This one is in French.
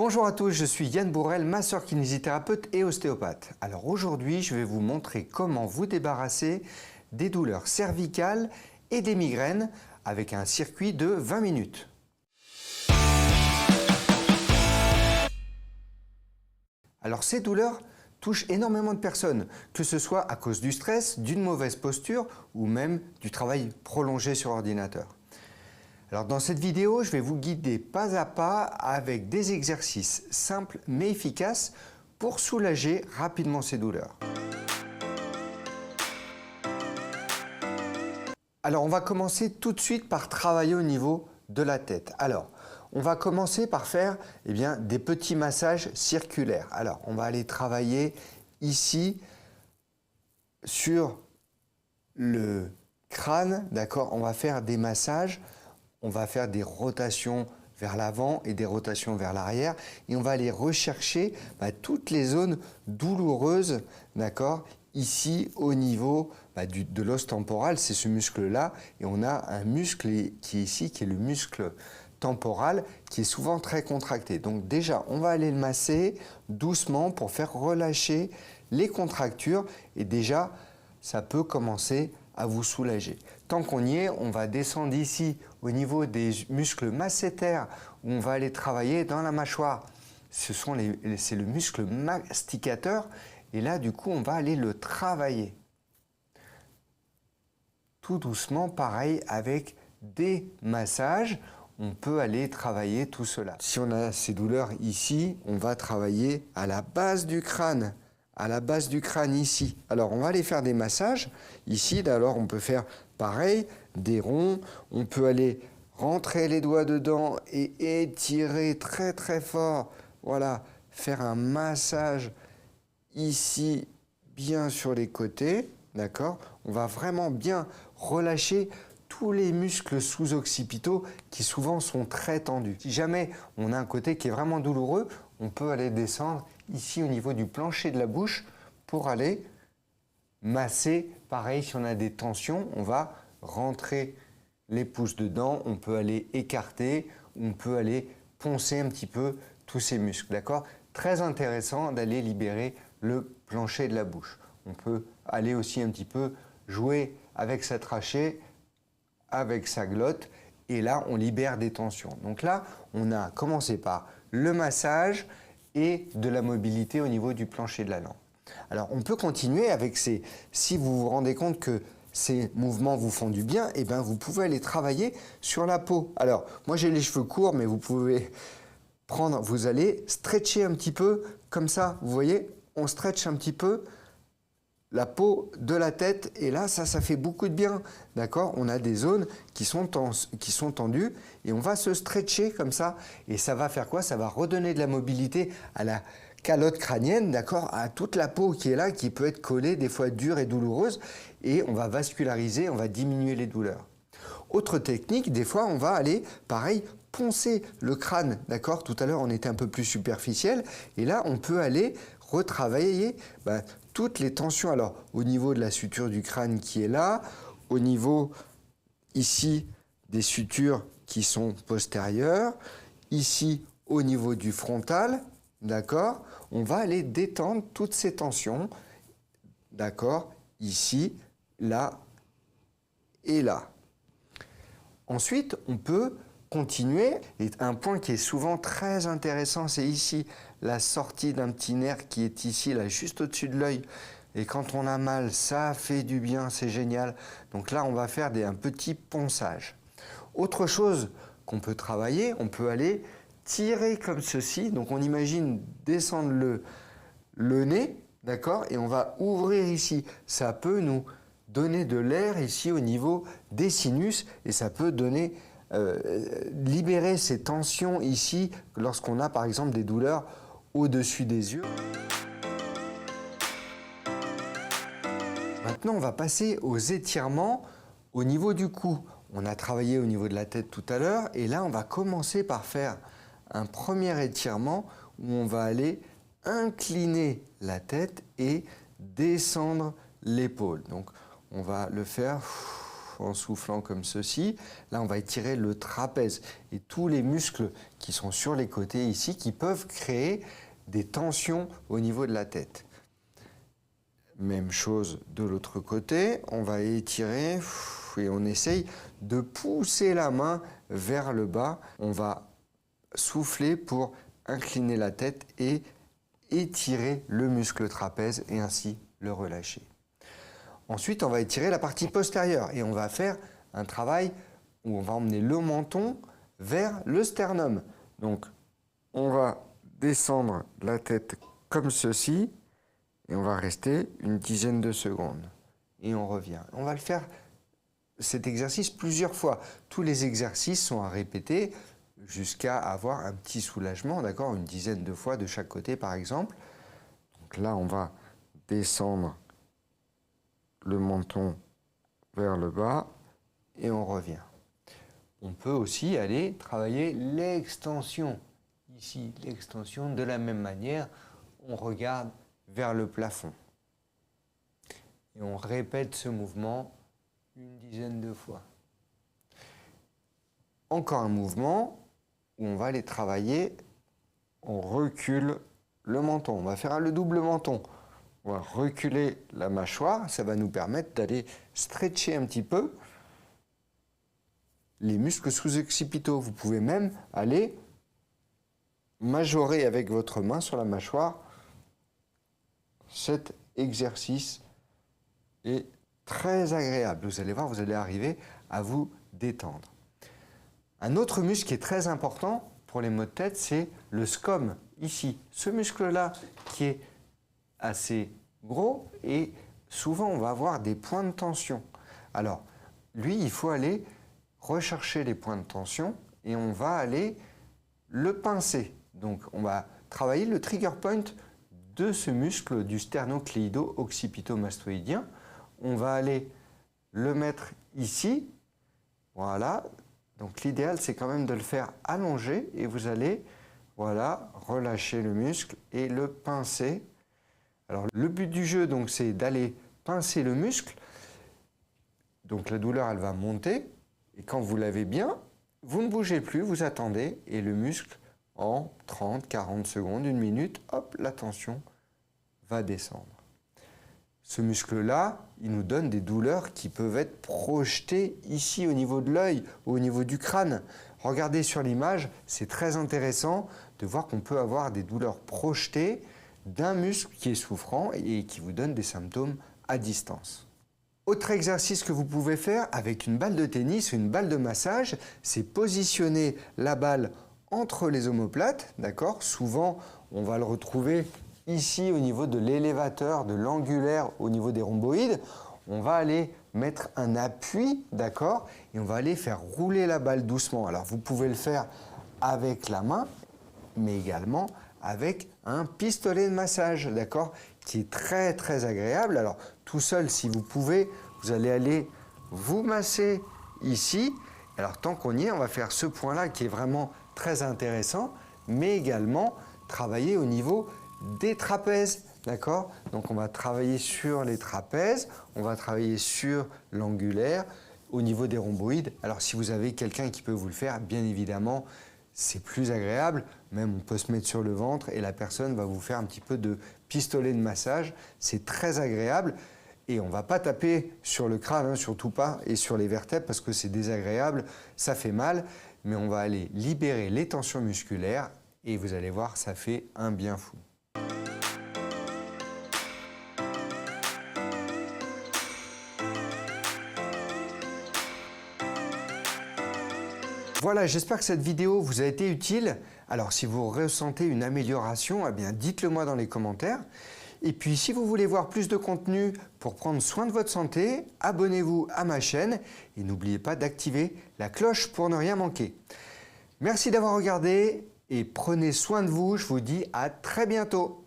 Bonjour à tous, je suis Yann Bourrel, masseur kinésithérapeute et ostéopathe. Alors aujourd'hui, je vais vous montrer comment vous débarrasser des douleurs cervicales et des migraines avec un circuit de 20 minutes. Alors ces douleurs touchent énormément de personnes, que ce soit à cause du stress, d'une mauvaise posture ou même du travail prolongé sur ordinateur. Alors dans cette vidéo, je vais vous guider pas à pas avec des exercices simples mais efficaces pour soulager rapidement ces douleurs. Alors on va commencer tout de suite par travailler au niveau de la tête. Alors on va commencer par faire des petits massages circulaires. Alors on va aller travailler ici sur le crâne, d'accord? On va faire des massages. On va faire des rotations vers l'avant et des rotations vers l'arrière et on va aller rechercher toutes les zones douloureuses, d'accord, ici au niveau de l'os temporal, c'est ce muscle-là, et on a un muscle qui est ici, qui est le muscle temporal, qui est souvent très contracté. Donc déjà, on va aller le masser doucement pour faire relâcher les contractures et déjà, ça peut commencer à vous soulager. Tant qu'on y est, on va descendre ici au niveau des muscles masséters où on va aller travailler dans la mâchoire. C'est le muscle masticateur et là du coup on va aller le travailler. Tout doucement, pareil avec des massages, on peut aller travailler tout cela. Si on a ces douleurs ici, on va travailler à la base du crâne. À la base du crâne ici. Alors on va aller faire des massages ici. Alors on peut faire pareil, des ronds. On peut aller rentrer les doigts dedans et étirer très très fort. Voilà, faire un massage ici, bien sur les côtés. D'accord? On va vraiment bien relâcher tous les muscles sous-occipitaux qui souvent sont très tendus. Si jamais on a un côté qui est vraiment douloureux, on peut aller descendre ici au niveau du plancher de la bouche pour aller masser. Pareil, si on a des tensions, on va rentrer les pouces dedans, on peut aller écarter, on peut aller poncer un petit peu tous ces muscles. D'accord? Très intéressant d'aller libérer le plancher de la bouche. On peut aller aussi un petit peu jouer avec sa trachée, avec sa glotte, et là on libère des tensions. Donc là on a commencé par le massage et de la mobilité au niveau du plancher de la langue. Alors on peut continuer avec ces, si vous vous rendez compte que ces mouvements vous font du bien, et vous pouvez aller travailler sur la peau. Alors moi j'ai les cheveux courts, mais vous pouvez prendre, vous allez stretcher un petit peu comme ça, vous voyez, on stretch un petit peu la peau de la tête et là ça fait beaucoup de bien, d'accord? On a des zones qui sont tendues et on va se stretcher comme ça et ça va faire quoi? Ça va redonner de la mobilité à la calotte crânienne, d'accord? À toute la peau qui est là, qui peut être collée, des fois dure et douloureuse, et on va vasculariser, on va diminuer les douleurs. Autre technique, des fois on va aller, pareil, poncer le crâne, d'accord? Tout à l'heure on était un peu plus superficiel et là on peut aller retravailler toutes les tensions, alors au niveau de la suture du crâne qui est là, au niveau ici des sutures qui sont postérieures, ici au niveau du frontal, d'accord? On va aller détendre toutes ces tensions, d'accord? Ici, là et là. Ensuite, on peut continuer. Et un point qui est souvent très intéressant, c'est ici, la sortie d'un petit nerf qui est ici, là, juste au-dessus de l'œil. Et quand on a mal, ça fait du bien, c'est génial. Donc là, on va faire un petit ponçage. Autre chose qu'on peut travailler, on peut aller tirer comme ceci. Donc on imagine descendre le nez, d'accord? Et on va ouvrir ici. Ça peut nous donner de l'air ici au niveau des sinus et ça peut donner libérer ces tensions ici lorsqu'on a par exemple des douleurs au-dessus des yeux. Maintenant, on va passer aux étirements au niveau du cou. On a travaillé au niveau de la tête tout à l'heure et là, on va commencer par faire un premier étirement où on va aller incliner la tête et descendre l'épaule. Donc, on va le faire en soufflant comme ceci. Là, on va étirer le trapèze et tous les muscles qui sont sur les côtés ici qui peuvent créer des tensions au niveau de la tête. Même chose de l'autre côté, on va étirer et on essaye de pousser la main vers le bas. On va souffler pour incliner la tête et étirer le muscle trapèze et ainsi le relâcher. Ensuite, on va étirer la partie postérieure et on va faire un travail où on va emmener le menton vers le sternum. Donc, on va descendre la tête comme ceci et on va rester une dizaine de secondes. Et on revient. On va le faire, cet exercice, plusieurs fois. Tous les exercices sont à répéter jusqu'à avoir un petit soulagement, d'accord, une dizaine de fois de chaque côté, par exemple. Donc là, on va descendre le menton vers le bas et on revient. On peut aussi aller travailler l'extension. Ici, l'extension, de la même manière, on regarde vers le plafond. Et on répète ce mouvement une dizaine de fois. Encore un mouvement où on va aller travailler, on recule le menton. On va faire le double menton. On va reculer la mâchoire, ça va nous permettre d'aller stretcher un petit peu les muscles sous-occipitaux. Vous pouvez même aller majorer avec votre main sur la mâchoire. Cet exercice est très agréable. Vous allez voir, vous allez arriver à vous détendre. Un autre muscle qui est très important pour les maux de tête, c'est le scom, ici. Ce muscle-là qui est assez gros et souvent on va avoir des points de tension. Alors, lui, il faut aller rechercher les points de tension et on va aller le pincer. Donc, on va travailler le trigger point de ce muscle du sternocléido-occipito-mastoïdien. On va aller le mettre ici. Voilà. Donc, l'idéal, c'est quand même de le faire allonger et vous allez, voilà, relâcher le muscle et le pincer. Alors, le but du jeu, donc, c'est d'aller pincer le muscle. Donc, la douleur, elle va monter. Et quand vous l'avez bien, vous ne bougez plus, vous attendez et le muscle, en 30, 40 secondes, une minute, hop, la tension va descendre. Ce muscle-là, il nous donne des douleurs qui peuvent être projetées ici au niveau de l'œil, au niveau du crâne. Regardez sur l'image, c'est très intéressant de voir qu'on peut avoir des douleurs projetées d'un muscle qui est souffrant et qui vous donne des symptômes à distance. Autre exercice que vous pouvez faire avec une balle de tennis, une balle de massage, c'est positionner la balle entre les omoplates, d'accord? Souvent, on va le retrouver ici au niveau de l'élévateur, de l'angulaire, au niveau des rhomboïdes. On va aller mettre un appui, d'accord? Et on va aller faire rouler la balle doucement. Alors, vous pouvez le faire avec la main, mais également avec un pistolet de massage, d'accord? Qui est très, très agréable. Alors, tout seul, si vous pouvez, vous allez aller vous masser ici. Alors, tant qu'on y est, on va faire ce point-là qui est vraiment très intéressant, mais également travailler au niveau des trapèzes, d'accord? Donc, on va travailler sur les trapèzes, on va travailler sur l'angulaire, au niveau des rhomboïdes. Alors, si vous avez quelqu'un qui peut vous le faire, bien évidemment, c'est plus agréable. Même, on peut se mettre sur le ventre et la personne va vous faire un petit peu de pistolet de massage. C'est très agréable. Et on ne va pas taper sur le crâne, hein, surtout pas, et sur les vertèbres parce que c'est désagréable, ça fait mal. Mais on va aller libérer les tensions musculaires et vous allez voir, ça fait un bien fou. Voilà, j'espère que cette vidéo vous a été utile. Alors, si vous ressentez une amélioration, eh bien, dites-le moi dans les commentaires. Et puis, si vous voulez voir plus de contenu pour prendre soin de votre santé, abonnez-vous à ma chaîne et n'oubliez pas d'activer la cloche pour ne rien manquer. Merci d'avoir regardé et prenez soin de vous. Je vous dis à très bientôt.